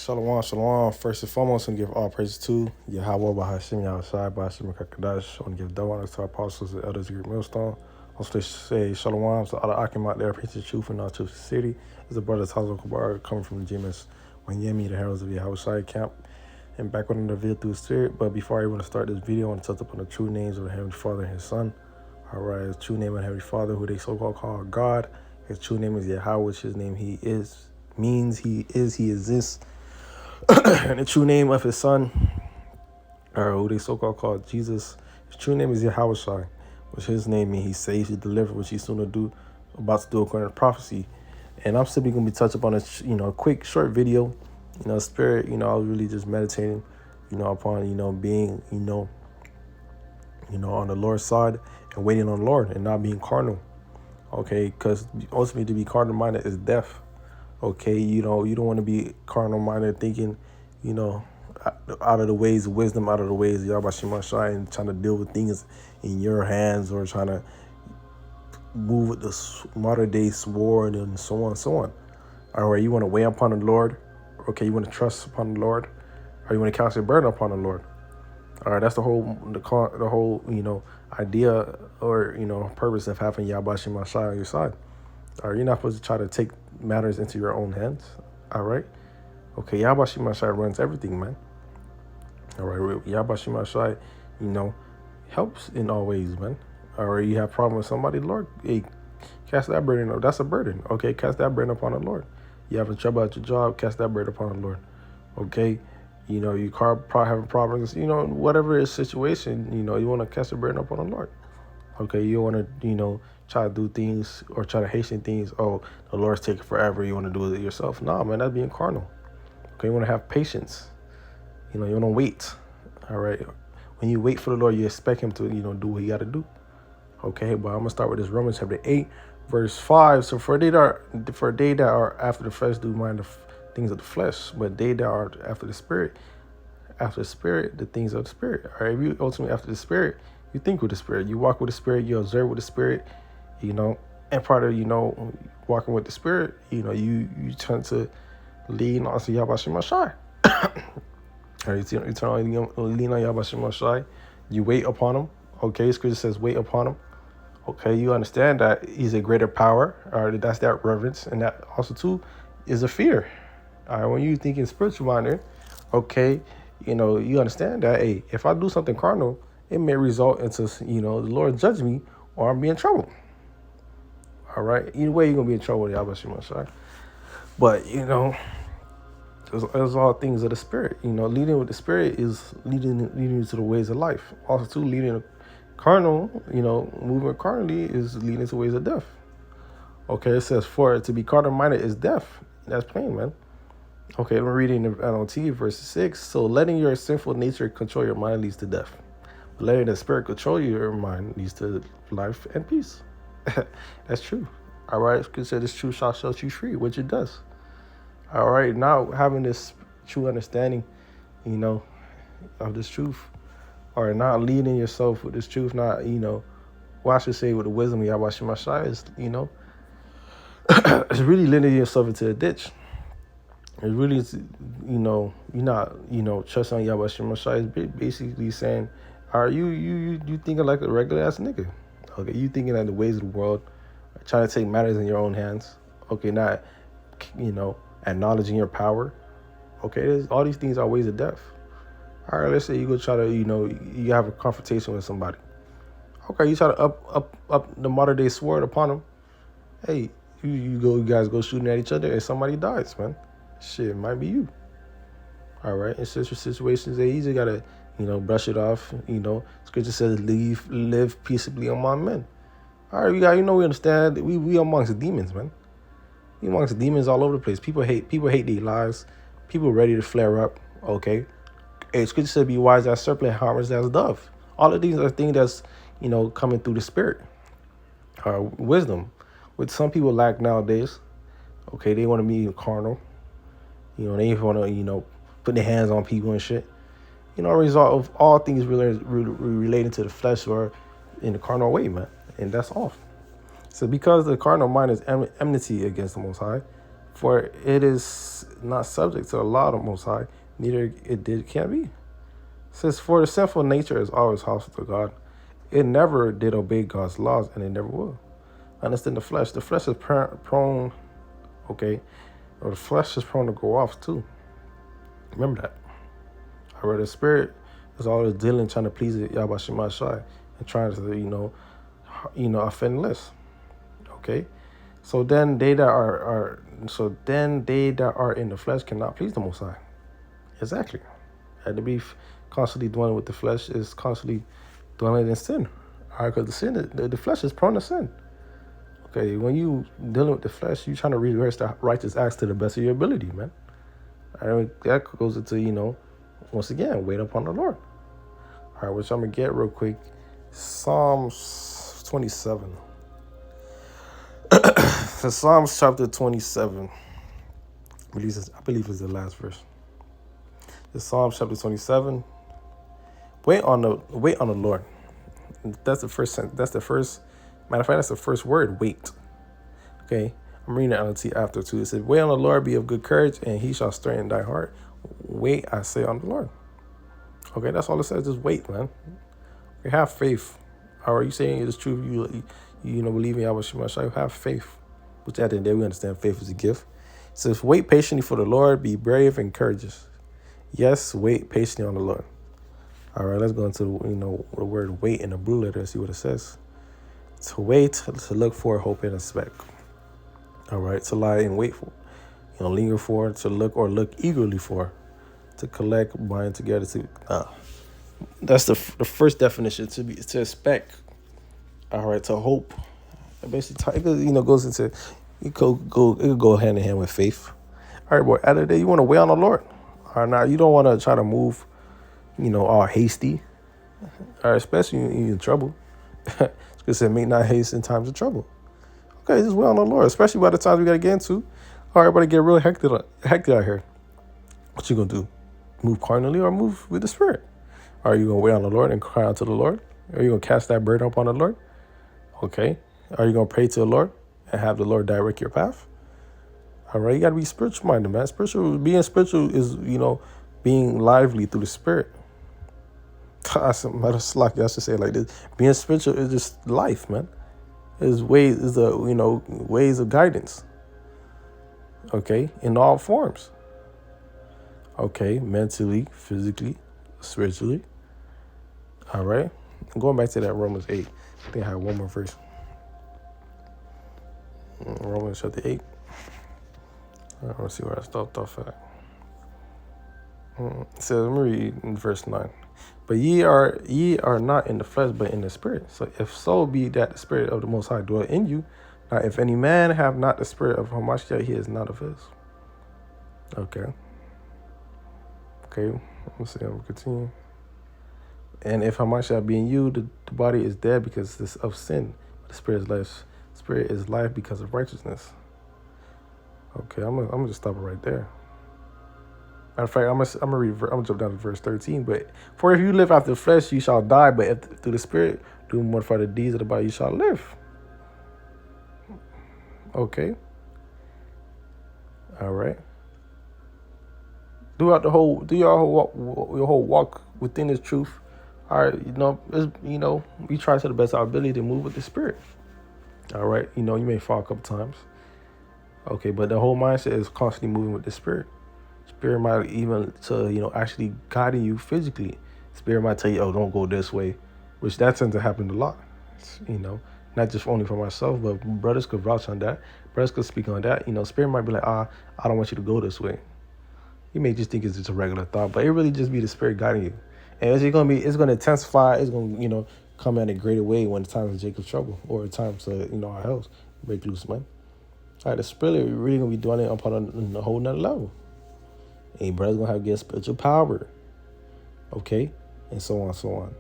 Shalom, shalom. First and foremost, I want to give all praise to Yahweh, Bahashim, Yahushai, Bahashim, Kakadash. I want to give double honors to our apostles and elders of Great Millstone. Also, say shalom to all the Akim out there, preaching the truth in our truth city. As the brothers Hazel Kabar coming from the GMS Wanyemi, the heralds of Yahushai camp, and back with another video through the spirit. But before I want to start this video, I want to touch upon the true names of the Heavenly Father and His Son. All right, His true name of the Heavenly Father, who they so-called call God. His true name is Yahweh, which His name He is, means He is, He exists. And the true name of His Son, or who they so-called call Jesus, His true name is Yahushai, which His name means He saves, He delivers, which He's soon about to do according to prophecy. And I'm simply going to be touching upon a quick, short video. Spirit, I was really just meditating, upon, being, on the Lord's side and waiting on the Lord and not being carnal. Okay, because ultimately to be carnal-minded is death. Okay, you don't want to be carnal-minded thinking, out of the ways of wisdom, out of the ways of Yahweh Shemashai, and trying to deal with things in your hands or trying to move with the modern-day sword and so on and so on. All right, you want to wait upon the Lord. Okay, you want to trust upon the Lord, or you want to cast your burden upon the Lord. All right, that's the whole idea or purpose of having Yahweh Shemashai on your side. All right, you're not supposed to try to take matters into your own hands. All right. Okay, Yahweh Shemashai runs everything, man. All right, Yahweh Shemashai, helps in all ways, man. All right, you have a problem with somebody, Lord, hey, cast that burden. That's a burden. Okay, cast that burden upon the Lord. You having trouble at your job, cast that burden upon the Lord. Okay, you probably having problems, whatever is situation, you want to cast the burden upon the Lord. Okay, you want to, try to do things or try to hasten things. Oh, the Lord's taking forever. You want to do it yourself. No, man, that's being carnal. Okay, you want to have patience. You want to wait. All right. When you wait for the Lord, you expect Him to, do what He got to do. Okay, but I'm going to start with this Romans chapter 8, verse 5. So for they that are after the flesh do mind the things of the flesh, but they that are after the Spirit, the things of the Spirit. All right, if you ultimately after the Spirit, you think with the Spirit, you walk with the Spirit, you observe with the Spirit, and part of, walking with the Spirit, you tend to lean on Yahweh Shemashai. Or you turn on lean on Yahweh Shemashai, you wait upon Him. Okay, Scripture says wait upon Him. Okay, you understand that He's a greater power, or that's that reverence, and that also too is a fear. All right, when you think in spiritual manner, okay, you understand that, hey, if I do something carnal, it may result into, the Lord judge me or I'm be in trouble. All right. Either way, you're going to be in trouble with Yahweh Shemashai. But, there's all things of the Spirit. Leading with the Spirit is leading you to the ways of life. Also, too, leading carnal, moving carnally is leading to ways of death. Okay, it says, for to be carnal-minded is death. That's plain, man. Okay, I'm reading the NLT, verse 6. So letting your sinful nature control your mind leads to death. But letting the Spirit control your mind leads to life and peace. That's true. All right, consider this truth shall set you free, which it does. All right, now having this true understanding, of this truth, or not leading yourself with this truth, not, well, I should say with the wisdom of Yahweh Shemashai is, it's really leading yourself into a ditch. It's really, you're not, trusting on Yahweh Shemashai. It's basically saying, are you thinking like a regular ass nigga? Okay, you thinking that the ways of the world, trying to take matters in your own hands. Okay, not, acknowledging your power. Okay, all these things are ways of death. All right, let's say you go try to, you have a confrontation with somebody. Okay, you try to up the modern day sword upon them. Hey, you guys go shooting at each other and somebody dies, man. Shit, it might be you. All right, in such situations, they easily gotta, brush it off. Scripture says, live peaceably among men. All right, we understand. We amongst demons, man. We amongst demons all over the place. People hate their lives. People ready to flare up. Okay, hey, Scripture says, be wise as serpent, harmless as dove. All of these are things that's coming through the Spirit. Wisdom, which some people lack nowadays. Okay, they want to be carnal. They want to put their hands on people and shit. A result of all things relating to the flesh or in the carnal way, man. And that's off. So because the carnal mind is enmity against the Most High, For it is not subject to the law of the Most High, neither can be. It says, for the sinful nature is always hostile to God. It never did obey God's laws, and it never will. Understand the flesh. The flesh is prone, okay, or the flesh is prone to go off too. Remember that. However, the spirit is always dealing, trying to please Yahweh Shema Shai, and trying to, offend less. Okay. So then they that are in the flesh cannot please the Most High. Exactly. And to be constantly dwelling with the flesh is constantly dwelling in sin. All right, because the flesh is prone to sin. Okay, when you dealing with the flesh, you trying to reverse the righteous acts to the best of your ability, man. All right, that goes into, once again, wait upon the Lord. All right, which I'm going to get real quick. Psalms 27. So Psalms chapter 27. I believe it's the last verse. The Psalms chapter 27. Wait on the Lord. That's the first sentence. That's the first. Matter of fact, that's the first word. Wait. Okay. I'm reading it out after too. It said, "Wait on the Lord, be of good courage, and He shall strengthen thy heart." Wait, I say, on the Lord. Okay, that's all it says. Just wait, man. Okay, have faith. Are you saying it is true? You believe in Yahweh Shema Shai, have faith. Which at the end of the day, we understand faith is a gift. It says, wait patiently for the Lord, be brave and courageous. Yes, wait patiently on the Lord. All right, let's go into the word wait in the blue letter and see what it says. To wait, to look for, hope, and expect. All right, to lie and wait for, linger for, to look or look eagerly for, to collect, bind together. That's the first definition. To expect. All right, to hope. Basically, it goes into it could go hand in hand with faith. All right, boy. At the end of the day, you want to wait on the Lord. All right, now you don't want to try to move, all hasty. All right, especially in trouble. Because it may not haste in times of trouble. Okay, just wait on the Lord, especially by the times we got to get into. All right, everybody get real hectic out here. What you going to do? Move carnally or move with the Spirit? Are you going to wait on the Lord and cry out to the Lord? Are you going to cast that burden upon the Lord? Okay. Are you going to pray to the Lord and have the Lord direct your path? All right, you got to be spiritual minded, man. Being spiritual is, being lively through the Spirit. I should say it like this. Being spiritual is just life, man. Ways of guidance. Okay, in all forms. Okay, mentally, physically, spiritually. All right. Going back to that Romans 8. I think I have one more verse. Romans chapter 8. Let's see where I stopped off at. It says, let me read in verse 9. But ye are not in the flesh, but in the Spirit. So if so be that the Spirit of the Most High dwell in you. Now, if any man have not the Spirit of Hamashiach, he is not of his. Okay. Let's see. I'm going to continue. And if Hamashiach be in you, the body is dead because of sin. But the Spirit is life. Spirit is life because of righteousness. Okay, I'm gonna just stop it right there. Matter of fact, I'm gonna jump down to verse 13. But for if you live after the flesh, you shall die. But if through the Spirit do mortify the deeds of the body, you shall live. Okay. All right. Do your whole walk within this truth. All right, we try to the best of our ability to move with the Spirit. All right, you may fall a couple times. Okay, but the whole mindset is constantly moving with the Spirit. Spirit might even actually guiding you physically. Spirit might tell you, oh, don't go this way, which that tends to happen a lot. Not just only for myself, but brothers could vouch on that. Brothers could speak on that. Spirit might be like, I don't want you to go this way. You may just think it's just a regular thought, but it really just be the Spirit guiding you. And it's going to intensify. It's going to, come at a greater way when the time of Jacob's trouble or the time to, our health break loose, man. All right, the Spirit really going to be dwelling upon a whole nother level. And brother's going to have to get spiritual power. Okay? And so on, so on.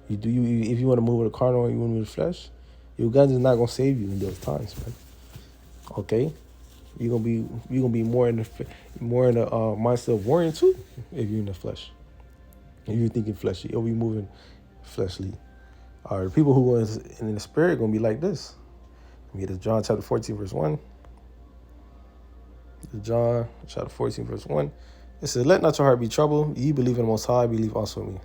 If you want to move with the carnal or you want to move with the flesh, your guns is not going to save you in those times, man. Okay? You're gonna be more in the mindset of warring too if you're in the flesh. If you're thinking fleshly, you'll be moving fleshly. All right, people who are in the Spirit gonna be like this. Let me get to John chapter 14, verse 1. John chapter 14, verse 1. It says, let not your heart be troubled. Ye believe in the Most High, believe also in me.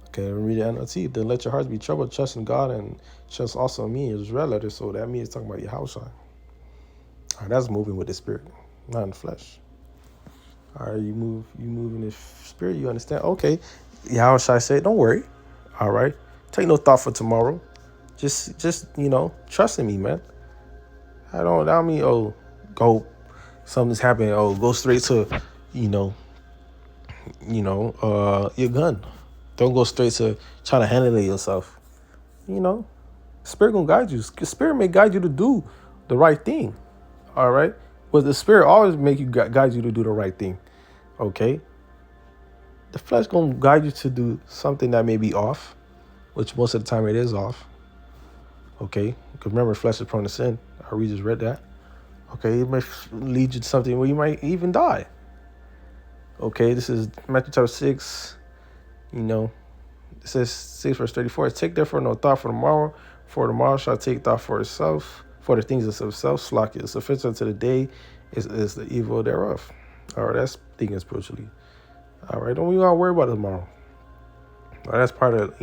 Okay, read the NLT. Then let your hearts be troubled, trust in God, and trust also in me. It's red letter, so that means it's talking about your house. All right, that's moving with the spirit, not in the flesh. All right, you move in the spirit, you understand? Okay, how should I say it? Don't worry. All right, take no thought for tomorrow. Just trust in me, man. I don't mean, go, something's happening, go straight to, your gun. Don't go straight to trying to handle it yourself. Spirit gonna guide you. Spirit may guide you to do the right thing. All right, but the spirit always make you guide you to do the right thing. Okay. The flesh gonna guide you to do something that may be off, which most of the time it is off. Okay, because remember, flesh is prone to sin. We just read that. Okay, it may lead you to something where you might even die. Okay, this is Matthew chapter 6. It says 6 verse 34. Take therefore no thought for tomorrow shall take thought for itself. For the things of itself, slack it. Sufficient unto the day is the evil thereof. All right, that's thinking spiritually. All right, don't we gotta worry about tomorrow. All right, that's part of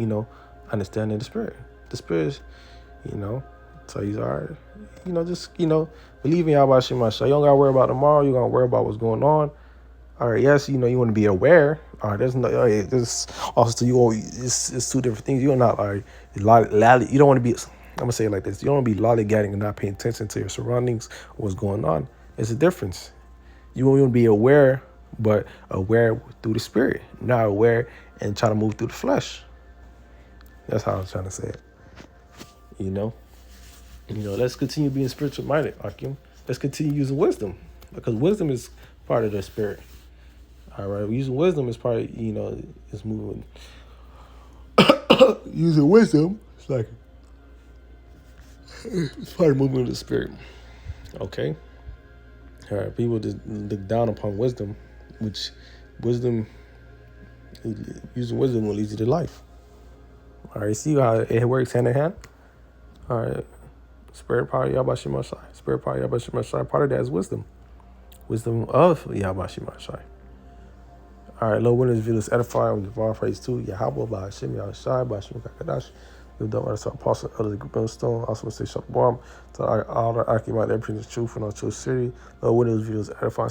understanding the spirit. The spirit, so he's all right. Just believe in Yahweh Shemashah. You don't gotta worry about tomorrow. You gotta worry about what's going on. All right, yes, you want to be aware. All right, there's also it's two different things. You're not you don't want to be. I'm gonna say it like this: you don't want to be lollygagging and not paying attention to your surroundings, what's going on. It's a difference. You want to be aware, but aware through the spirit, not aware and try to move through the flesh. That's how I'm trying to say it. Let's continue being spiritual minded, Akim. Let's continue using wisdom, because wisdom is part of the spirit. All right, using wisdom is part of, is moving. Using wisdom, it's part of moving with the spirit. Okay. All right, people just look down upon wisdom, which using wisdom will lead you to life. All right, see how it works hand in hand? All right, spirit power Yahweh Shemashah. Spirit power Yahweh Shemashah. Part of that is wisdom. Wisdom of Yahweh Shemashah. All right, Lord, when this video is edifying, we give all praise to Yahweh, by Hashem, Yahushai, by Hashem, Kakadash. We've done our apostle, elder, the group of stone. Also, say Shalom to all the Akimite that preach the truth and our true city. Lord, when this video is edifying,